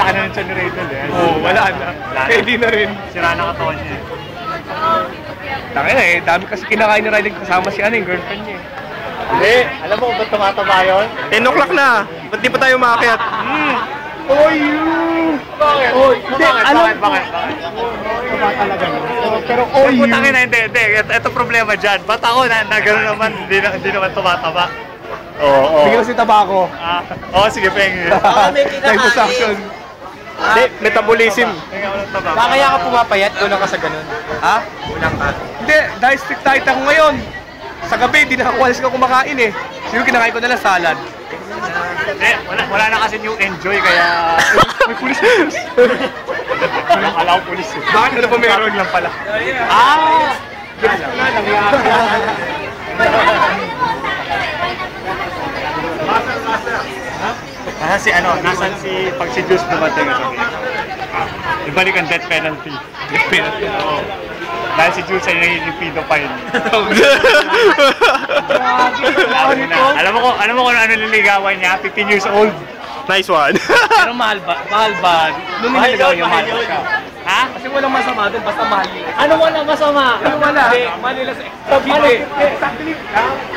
laki na ng tiyan ni Rachel eh. Oo, wala na. Hindi na rin. Sira na katawan niya eh. Tangina eh, dami kasi kinakain ni Riley kasama si yung girlfriend niya eh. Hindi, alam mo kung ba't tumataba yun? 10 o'clock na. Ba't di pa tayo maakyat? Oy, you! Bakit? Bakit? Tama talaga yun. Pero Oh, putang ina, hindi. Ito problema dyan. Ba't ako na gano'n naman, hindi naman tumataba? Oo. bigyan si tabako. Oo, sige, pengi. May kinakain. Liposuction. Hindi, metabolism. Baka kaya ka pumapayat, kulang ka sa ganun. Ha? Kulang ka. Hindi, dahil strict diet ako ngayon. Sa gabi, di na ako alis ka kumakain eh. Siguro kinakain ko na lang salad. Wala na kasi new enjoy, kaya... May pulis. Akala ko pulis eh. Bakit ano ba meron lang pala? Nasaan pag si Juice dumating ibalik ang death penalty. Death penalty? Oo. Dahil si Jules ay nagiging pedophile. Alam mo kung ano nililigawan niya? 15 years old. Nice one. Pero mahal ba? Doon nililigawan yung mahal siya. Ha? Kasi walang masama doon, basta mahal nila. Ano wala masama? Ano wala? Mahal nila sa exactly.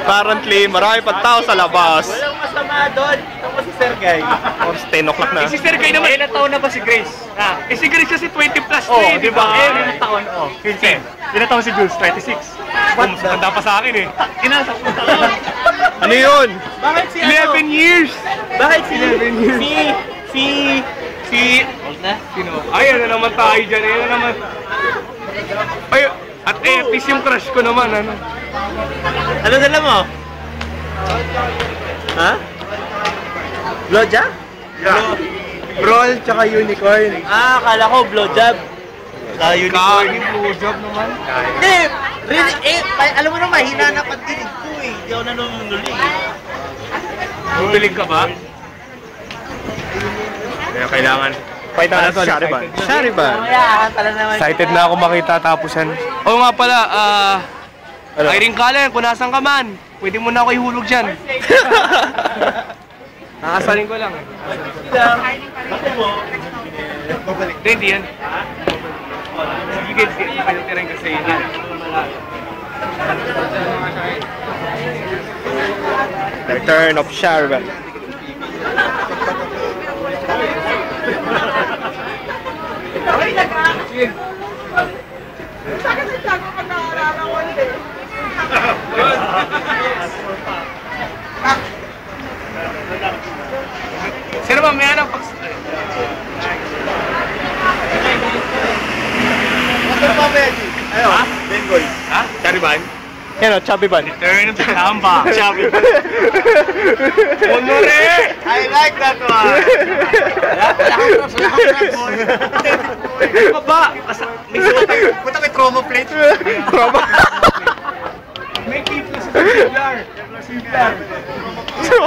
Currently, marami pang tao sa labas. Walang masama doon. Ito mo si Sergey. Or 10 o'clock na. Si Sergey naman. Ilang taon na ba si Grace? Si Grace kasi 20 plus na Oh, eh, di ba? Ilang taon? Oh, 15. Ilang taon si Jules? 26. Mas matanda pa sa akin eh. Inasa ko talaga. Ano yun? Bakit si 11 years! Bakit si... Sino? Ay, ano naman tayo dyan? Ano naman? Ay, at Epis yung crush ko naman, ano? Ano dala mo? Ha? Blowjob? Yeah. Roll tsaka unicorn. Akala ko blowjob. Sa unicorn. Kaging blowjob naman. Hindi! Really, alam mo naman, hina na pagdinig ko eh. Hindi ako nanunuli. Bubilig ka ba? Kaya kailangan. Fight na sa Shariban. Shariban. Mamaya, tala naman. Excited na ako makita tapusan. Oo nga pala, Irene Cullen, kung nasan ka man, pwede mo na ako ihulog dyan. Nakasalin ko lang. Hindi yan. Sige, pinatirain kasi yun. The return of Shariban. Sino ba may anak pag... Ayun, Bengoy. Ha? Shariban? Yan o, chubby ban. Return of the Kamba. Chubby. Honore! I like that one. Ano ka ba? Punta kay trauma plate. May keep na sa CBR. CBR.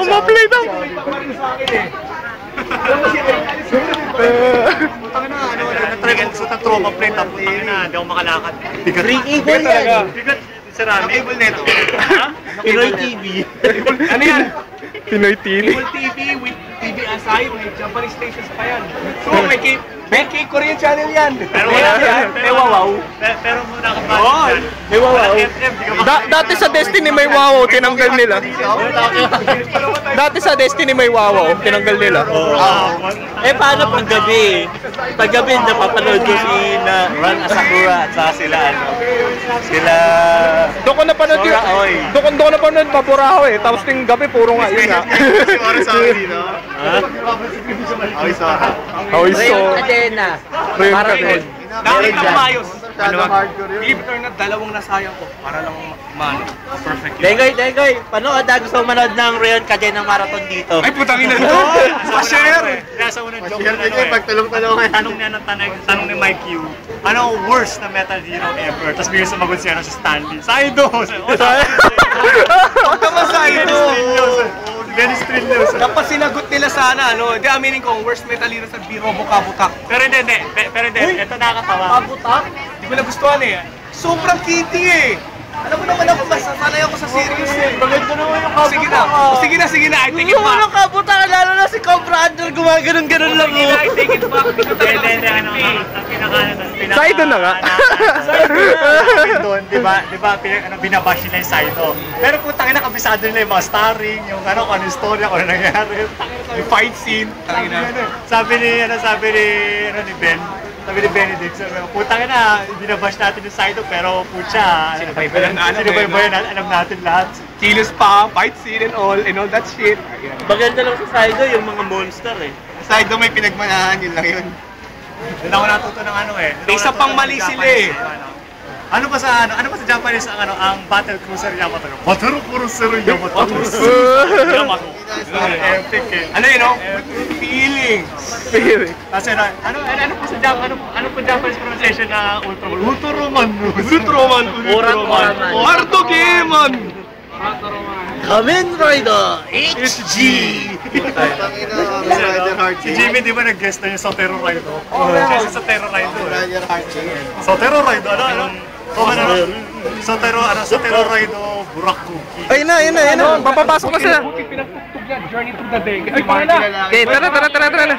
Umaplay daw. Putang na, na-try ko magsuot ng trauma plate. Putang na, hindi ako makalakad. Free cable yan. Bigat, sarami. Cable neto. Ha? Pinoy TV. Ano yan? Pinoy TV. Cable TV with TV aside, may Japanese stations pa yan. So, may Korean channel yan. Pero wala yan. May wawaw. Pero muna ka ba? May wawaw. FM, di ka makakita. Dati sa Destiny may wawaw, tinanggal nila. Dati sa Destiny may wawaw, tinanggal nila. Paano pag gabi? Pag gabi, napapanood ko si Ran Asakura at saka sila, sila... Doon ko napanood yun. Doon ko napanood, Mapuraho eh. Tapos ting gabi, puro nga yun nga. Si Oras sa akin dito. Okay, so. Rayon Cadena. Rayon Marathon. Cadena. Dami Meron kang dyan. mayos. hardcore yun. Believe it or not, dalawang nasayang ko para lang perfect yun. Degoy, panood gusto mo manood ng Rayon Cadena Marathon dito. Ay, putang ina nito! Pa-share! Nasa unang joke Pa-share na din pag tulong-tulungan. Tanong niya ng tanong ni Mike Q, ano ang worst na Metal Hero ever? Tapos bigyan sumagot siya si Stanley. Saido! Huwag naman sa ito! Dennis Trillos. Kapag sinagot nila sana, ano, hindi aminin ko ang worst Metal Hero sa Birobo Kabutak. Pero hindi, ito nakakatawa. Kabutak? Hindi ko nagustuhan eh. Sobrang kitty eh! Alam mo naman ako, mas sanay ako sa serious eh. Maganda naman yung kabuta. Sige na, I take it Yung back. walang kabuta, lalo na si Cobra Under, gumaganon-ganon lang Sige na, I mo. take it back. Dito talaga Hindi, ako ano, ang pinaka... Saido na nga. Doon, di ba, binabash nila yung Saido. Pero putang ina, kabisado nila yung mga starring, yung ano, kung ano yung storya, kung ano nangyari. yung fight scene. Tangina. Sabi ni Ben, sabi ni Benedict, sabi ko, putang ina, binabash natin yung Saido, pero putya, Sinubaybayan natin, sinubaybayan, alam natin lahat. Kilos pa, fight scene and all that shit. Maganda lang sa Saido yung mga monster eh. Side may pinagmanahan, yun lang yun. Doon ako natuto ng ano eh. Doon ako Isa natuto pang ng mali sila Japanese, eh. Ano ba sa Japanese ang battle cruiser Yamato? Battle cruiser Yamato. Yamato. Epic eh. Ano yun, no? Feelings. Kasi ano po sa ano po Japanese pronunciation na Ultraman? Ultraman. Orang-orangan. Mardokeman! Kamen Rider HG! Si Jimmy di ba nag-guest na yung sa Terror Rider? Siya sa Terror Rider. Sa Terror Rider, ano? Sa Terror Rider, Buraku. Ayun na. Papapasok na sila. Pinagtugtog yan, Journey to the Day. Ay, pala! Okay, tara.